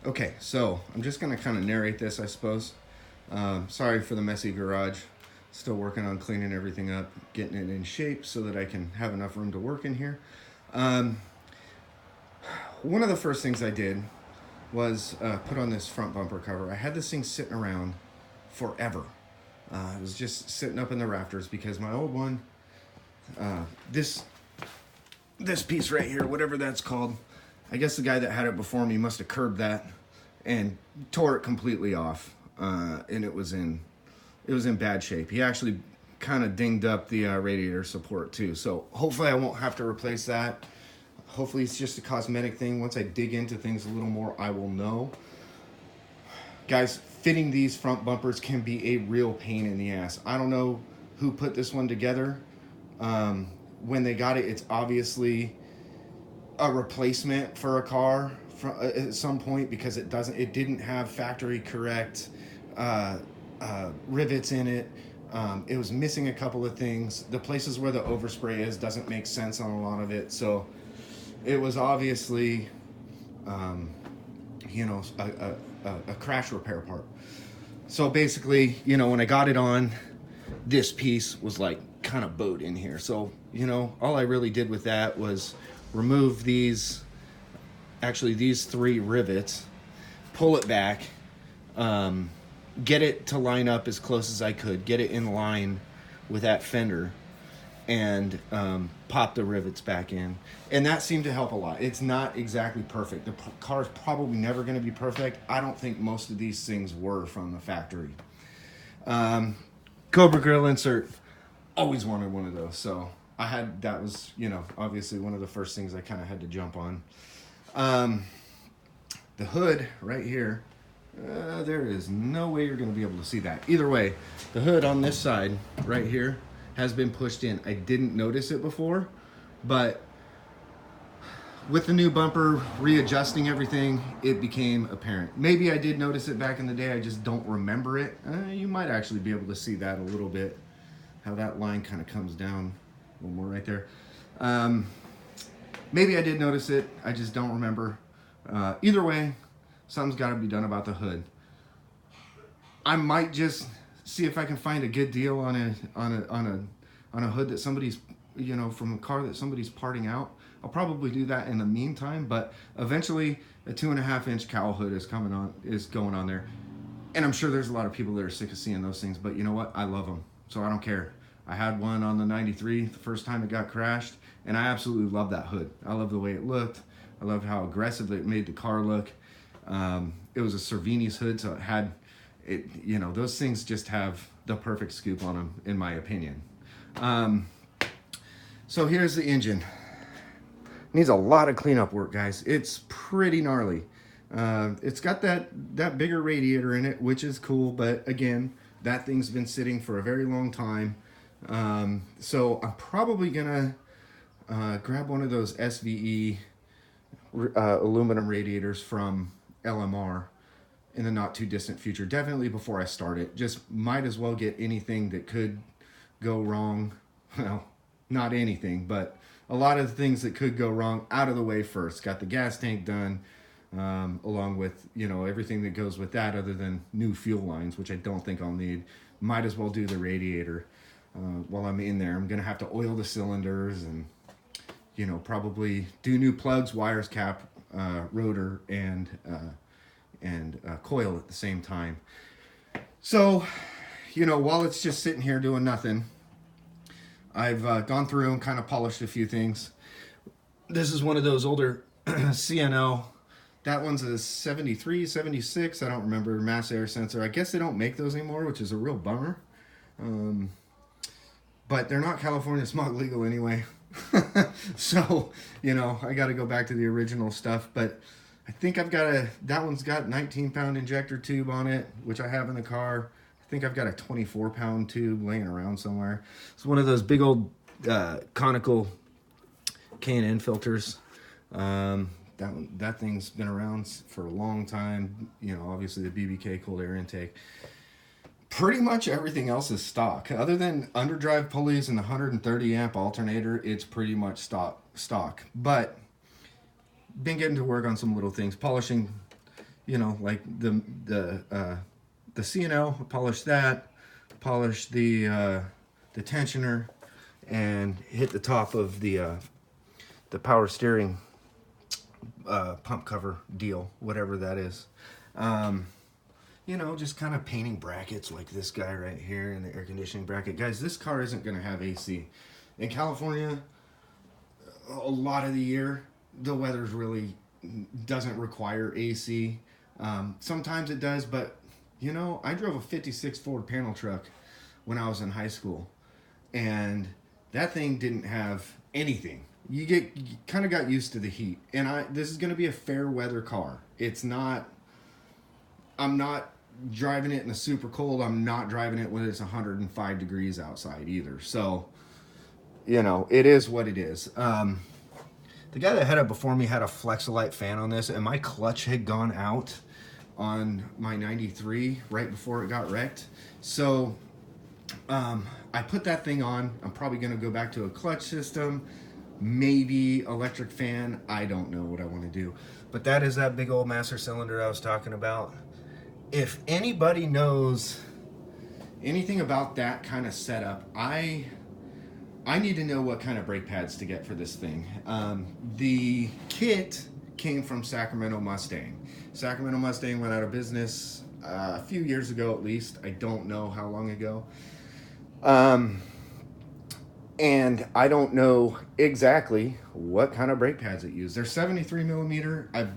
Okay, so I'm just going to kind of narrate this, I suppose. Sorry for the messy garage. Still working on cleaning everything up, getting it in shape so that I can have enough room to work in here. Um, One of the first things I did was put on this front bumper cover. I had this thing sitting around forever. It was just sitting up in the rafters because my old one, this this piece right here, whatever that's called, I guess the guy that had it before me must have curbed that and tore it completely off, and it was in bad shape. He actually kind of dinged up the radiator support too. So hopefully I won't have to replace that. Hopefully it's just a cosmetic thing. Once I dig into things a little more, I will know. Guys, fitting these front bumpers can be a real pain in the ass. I don't know who put this one together. When they got it, it's obviously a replacement for a car at some point because it didn't have factory correct rivets in it. It was missing a couple of things. The places where the overspray is doesn't make sense on a lot of it. So it was obviously, a crash repair part. So basically, when I got it on, this piece was like kind of bowed in here. So, all I really did with that was remove these three rivets, pull it back, get it to line up as close as I could, get it in line with that fender, and pop the rivets back in. And that seemed to help a lot. It's not exactly perfect. The car's probably never going to be perfect. I don't think most of these things were from the factory. Cobra grill insert, always wanted one of those. So that was, obviously one of the first things I kind of had to jump on. The hood right here, there is no way you're going to be able to see that. Either way, the hood on this side right here has been pushed in. I didn't notice it before, but with the new bumper, readjusting everything, it became apparent. Maybe I did notice it back in the day, I just don't remember it. You might actually be able to see that a little bit, how that line kind of comes down a little more right there. Maybe I did notice it, I just don't remember. Either way, something's got to be done about the hood. I might just see if I can find a good deal on a hood that somebody's, from a car that somebody's parting out. I'll probably do that in the meantime, but eventually a 2.5-inch cowl hood is going on there. And I'm sure there's a lot of people that are sick of seeing those things, but you know what? I love them, so I don't care. I had one on the 93 the first time it got crashed, and I absolutely love that hood. I love the way it looked. I loved how aggressive it made the car look. It was a Cervini's hood, so those things just have the perfect scoop on them, in my opinion. So here's the engine. Needs a lot of cleanup work, guys. It's pretty gnarly. It's got that bigger radiator in it, which is cool, but again, that thing's been sitting for a very long time. So I'm probably gonna grab one of those SVE aluminum radiators from LMR in the not too distant future. Definitely before I start it. Just might as well get anything that could go wrong. Well, not anything, but a lot of the things that could go wrong out of the way first. Got the gas tank done, along with, everything that goes with that other than new fuel lines, which I don't think I'll need. Might as well do the radiator while I'm in there. I'm going to have to oil the cylinders and, probably do new plugs, wires, cap, rotor, and coil at the same time. So, while it's just sitting here doing nothing, I've gone through and kind of polished a few things. This is one of those older CNL. That one's a 73, 76. I don't remember. Mass air sensor. I guess they don't make those anymore, which is a real bummer. But they're not California smog legal anyway. So, I got to go back to the original stuff. But I think that one's got 19-pound injector tube on it, which I have in the car. I think I've got a 24-pound tube laying around somewhere. It's one of those big old conical K&N filters. That thing's been around for a long time. Obviously the BBK cold air intake. Pretty much everything else is stock. Other than underdrive pulleys and the 130 amp alternator, it's pretty much stock. But been getting to work on some little things, polishing, you know, like the C&L, polish that, polish the tensioner, and hit the top of the power steering pump cover deal, whatever that is. You know, just kind of painting brackets like this guy right here in the air conditioning bracket. Guys, this car isn't going to have AC. In California, a lot of the year, the weather's really doesn't require AC. Sometimes it does, but you know, I drove a 56 Ford panel truck when I was in high school, and that thing didn't have anything. You kind of got used to the heat, and this is going to be a fair weather car. It's not. I'm not driving it in the super cold. I'm not driving it when it's 105 degrees outside either. So, you know, it is what it is. The guy that had it before me had a Flexolite fan on this, and my clutch had gone out on my 93 right before it got wrecked. So I put that thing on. I'm probably going to go back to a clutch system, maybe electric fan. I don't know what I want to do. But that is that big old master cylinder I was talking about. If anybody knows anything about that kind of setup, I need to know what kind of brake pads to get for this thing. The kit came from Sacramento Mustang. Sacramento Mustang went out of business a few years ago at least. I don't know how long ago. And I don't know exactly what kind of brake pads it used. They're 73 millimeter. I've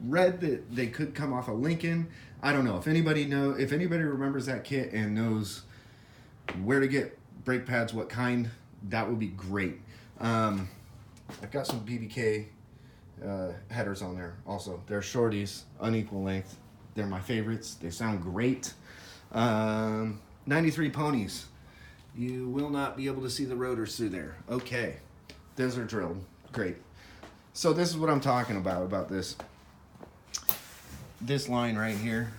read that they could come off a Lincoln. I don't know. If anybody remembers that kit and knows where to get brake pads, what kind, that would be great. I've got some BBK headers on there also. They're shorties, unequal length. They're my favorites. They sound great. 93 ponies. You will not be able to see the rotors through there. Okay. Those are drilled. Great. So this is what I'm talking about this. This line right here,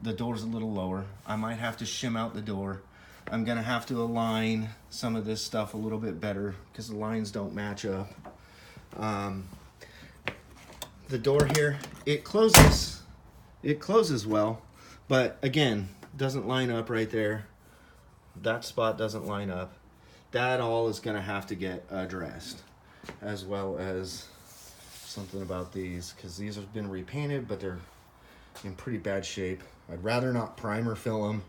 the door's a little lower. I might have to shim out the door. I'm gonna have to align some of this stuff a little bit better because the lines don't match up. The door here, it closes well, but again, doesn't line up right there. That spot doesn't line up. That all is gonna have to get addressed, as well as something about these, because these have been repainted, but they're in pretty bad shape. I'd rather not primer fill them.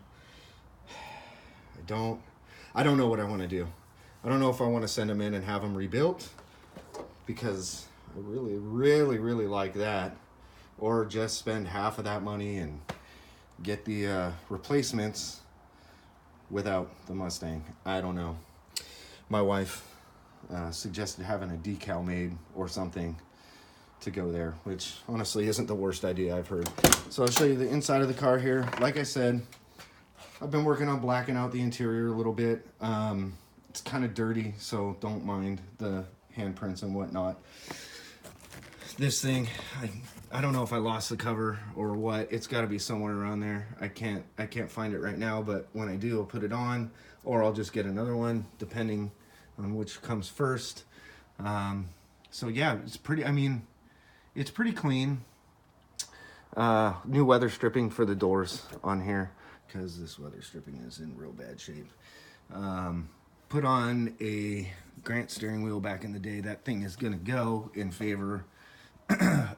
I don't know what I want to do. I don't know if I want to send them in and have them rebuilt, because I really, really, really like that, or just spend half of that money and get the replacements without the Mustang. I don't know. My wife suggested having a decal made or something to go there, which honestly isn't the worst idea I've heard. So I'll show you the inside of the car here. Like I said, I've been working on blacking out the interior a little bit. It's kind of dirty, so don't mind the handprints and whatnot. This thing, I don't know if I lost the cover or what. It's got to be somewhere around there. I can't find it right now, but when I do, I'll put it on, or I'll just get another one depending on which comes first. So yeah, it's pretty, I mean, it's pretty clean. New weather stripping for the doors on here, because this weather stripping is in real bad shape. Put on a Grant steering wheel back in the day. That thing is gonna go in favor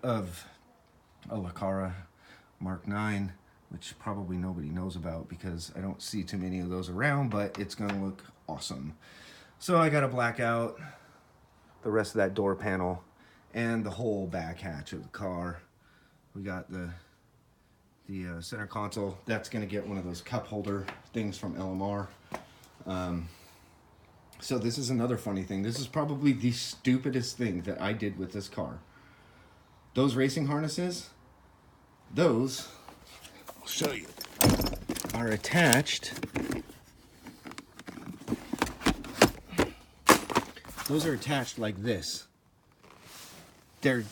of a Lucara Mark 9, which probably nobody knows about because I don't see too many of those around, but it's gonna look awesome. So I gotta black out the rest of that door panel and the whole back hatch of the car. We got the center console. That's gonna get one of those cup holder things from LMR. So this is another funny thing. This is probably the stupidest thing that I did with this car. Those racing harnesses, those, I'll show you, are attached. Those are attached like this. I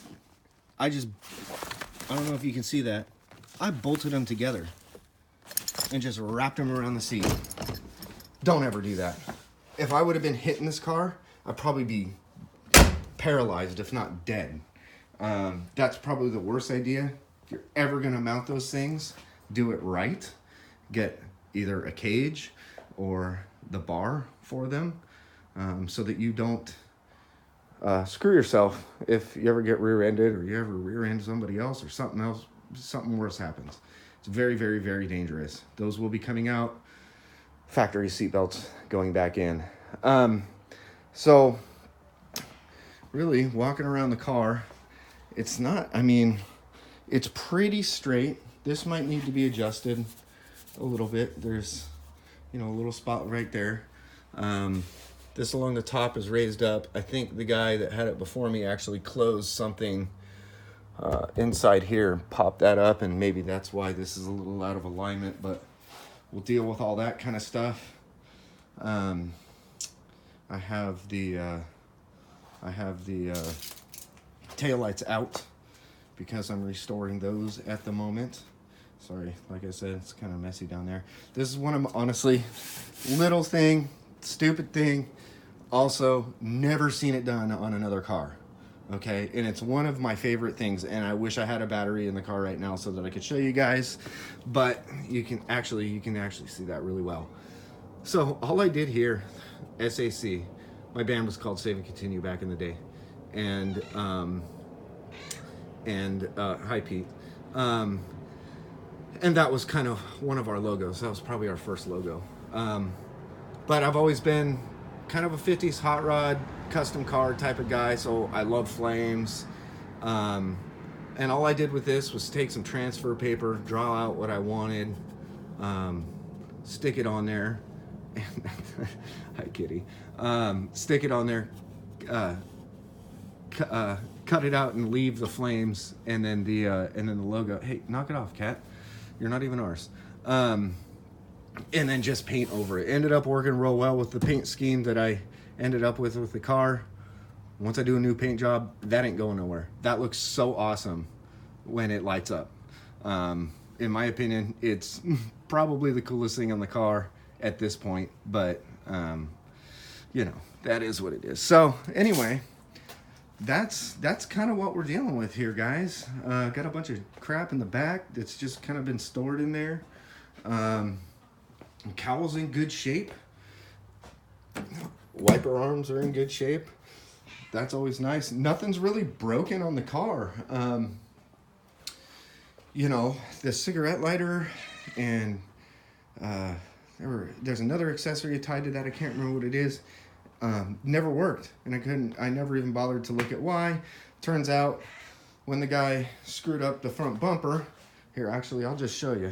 don't know if you can see that. I bolted them together and just wrapped them around the seat. Don't ever do that. If I would have been hit in this car, I'd probably be paralyzed, if not dead. That's probably the worst idea If you're ever going to mount those things, do it right. Get either a cage or the bar for them, so that you don't screw yourself if you ever get rear-ended or you ever rear-end somebody else or something worse happens. It's very, very, very dangerous. Those will be coming out. Factory seatbelts going back in. So really walking around the car, it's not, I mean, it's pretty straight. This might need to be adjusted a little bit. There's, a little spot right there. This along the top is raised up. I think the guy that had it before me actually closed something inside here, popped that up, and maybe that's why this is a little out of alignment, but we'll deal with all that kind of stuff. I have the taillights out because I'm restoring those at the moment. Sorry, like I said, it's kind of messy down there. This is one of my, honestly, little thing, stupid thing. Also, never seen it done on another car. Okay, and it's one of my favorite things, and I wish I had a battery in the car right now so that I could show you guys, but you can actually see that really well. So all I did here, SAC, my band was called Save and Continue back in the day, and hi Pete, and that was kind of one of our logos. That was probably our first logo. But I've always been kind of a 50s hot rod custom car type of guy, so I love flames. And all I did with this was take some transfer paper, draw out what I wanted, stick it on there. Hi kitty. Stick it on there, cut it out and leave the flames, and then the logo. Hey, knock it off, cat. You're not even ours. And then just paint over it. Ended up working real well with the paint scheme that I ended up with the car. Once I do a new paint job, that ain't going nowhere. That looks so awesome when it lights up. In my opinion, it's probably the coolest thing on the car at this point, but that is what it is. So anyway, that's kind of what we're dealing with here, guys. Got a bunch of crap in the back that's just kind of been stored in there. Cowl's in good shape. Wiper arms are in good shape. That's always nice. Nothing's really broken on the car. The cigarette lighter and there's another accessory tied to that. I can't remember what it is. Never worked, and I never even bothered to look at why. Turns out when the guy screwed up the front bumper, here, actually, I'll just show you.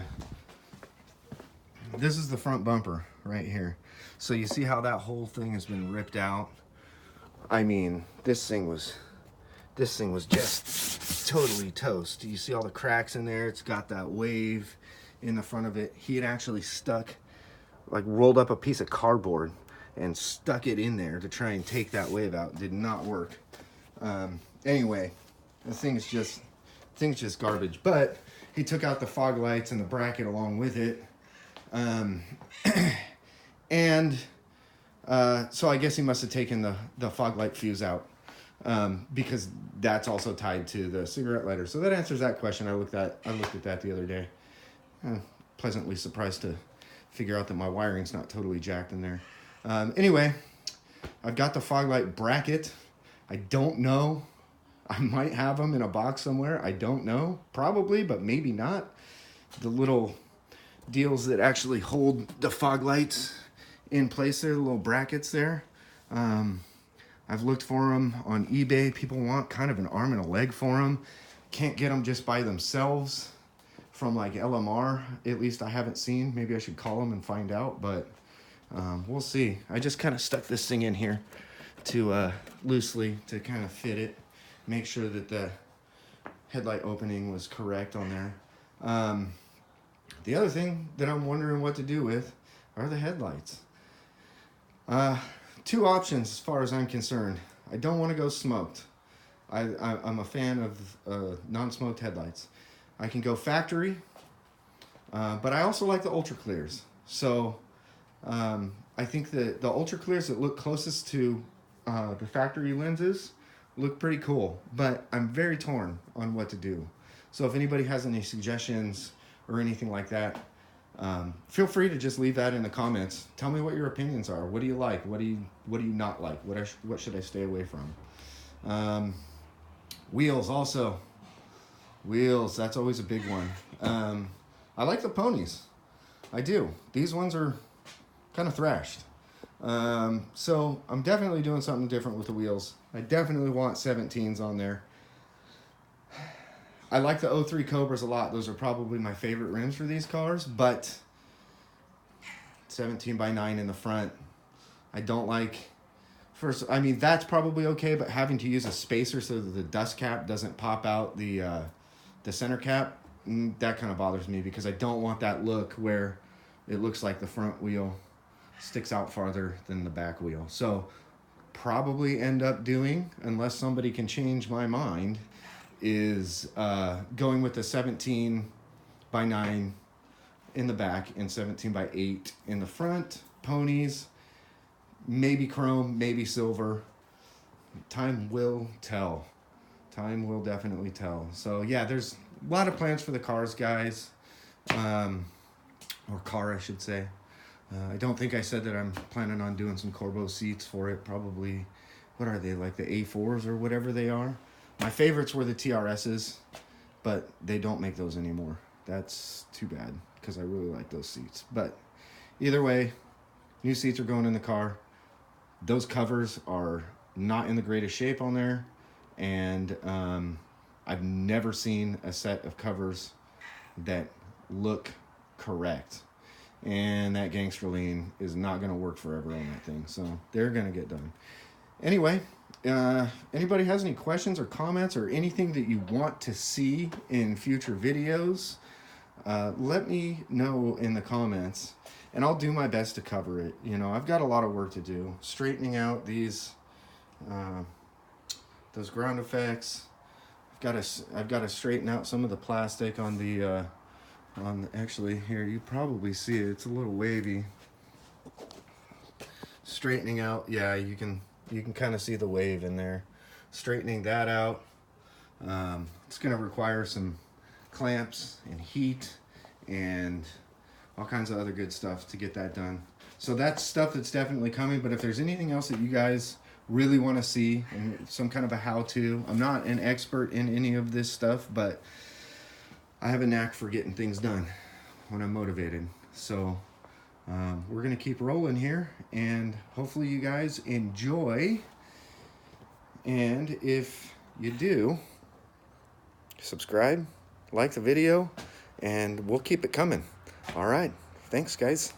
This is the front bumper right here. So you see how that whole thing has been ripped out? I mean, this thing was just totally toast. You see all the cracks in there? It's got that wave in the front of it. He had actually rolled up a piece of cardboard and stuck it in there to try and take that wave out. Did not work. Anyway, the thing's just garbage. But he took out the fog lights and the bracket along with it. So I guess he must have taken the fog light fuse out, because that's also tied to the cigarette lighter. So that answers that question. I looked at that the other day. Pleasantly surprised to figure out that my wiring's not totally jacked in there. Anyway, I've got the fog light bracket. I don't know. I might have them in a box somewhere. I don't know. Probably, but maybe not. The little deals that actually hold the fog lights in place there, the little brackets there. I've looked for them on eBay. People want kind of an arm and a leg for them. Can't get them just by themselves from like LMR. At least I haven't seen. Maybe I should call them and find out, but we'll see. I just kind of stuck this thing in here to loosely to kind of fit it, make sure that the headlight opening was correct on there. The other thing that I'm wondering what to do with are the headlights. Two options as far as I'm concerned. I don't want to go smoked. I'm a fan of non-smoked headlights. I can go factory, but I also like the Ultra Clears. So I think the Ultra Clears that look closest to the factory lenses look pretty cool, but I'm very torn on what to do. So if anybody has any suggestions or anything like that, feel free to just leave that in the comments. Tell me what your opinions are. What do you like? What do you not like? What should I stay away from? Wheels also. Wheels, that's always a big one. I like the ponies. I do. These ones are kind of thrashed. So I'm definitely doing something different with the wheels. I definitely want 17s on there. I like the 03 Cobras a lot. Those are probably my favorite rims for these cars, but 17x9 in the front, I don't like. First, I mean, that's probably okay, but having to use a spacer so that the dust cap doesn't pop out the center cap, that kind of bothers me, because I don't want that look where it looks like the front wheel sticks out farther than the back wheel. So probably end up doing, unless somebody can change my mind, is going with the 17x9 in the back and 17x8 in the front. Ponies, maybe chrome, maybe silver. Time will tell. Time will definitely tell. So yeah, there's a lot of plans for the cars, guys. Or car, I should say. I don't think I said that I'm planning on doing some Corbeau seats for it. Probably, what are they, like the A4s or whatever they are? My favorites were the TRSs, but they don't make those anymore. That's too bad, because I really like those seats. But either way, new seats are going in the car. Those covers are not in the greatest shape on there, and I've never seen a set of covers that look correct. And that gangster lean is not going to work forever on that thing, so they're going to get done. Anyway, anybody has any questions or comments or anything that you want to see in future videos, let me know in the comments, and I'll do my best to cover it. You know, I've got a lot of work to do, straightening out these those ground effects. I've got to straighten out some of the plastic on the actually, here, you probably see it, it's a little wavy. Straightening out, yeah, you can kind of see the wave in there. Straightening that out. It's going to require some clamps and heat and all kinds of other good stuff to get that done. So that's stuff that's definitely coming, but if there's anything else that you guys really want to see, and some kind of a how-to, I'm not an expert in any of this stuff, but I have a knack for getting things done when I'm motivated. So we're going to keep rolling here, and hopefully you guys enjoy. And if you do, subscribe, like the video, and we'll keep it coming. All right. Thanks, guys.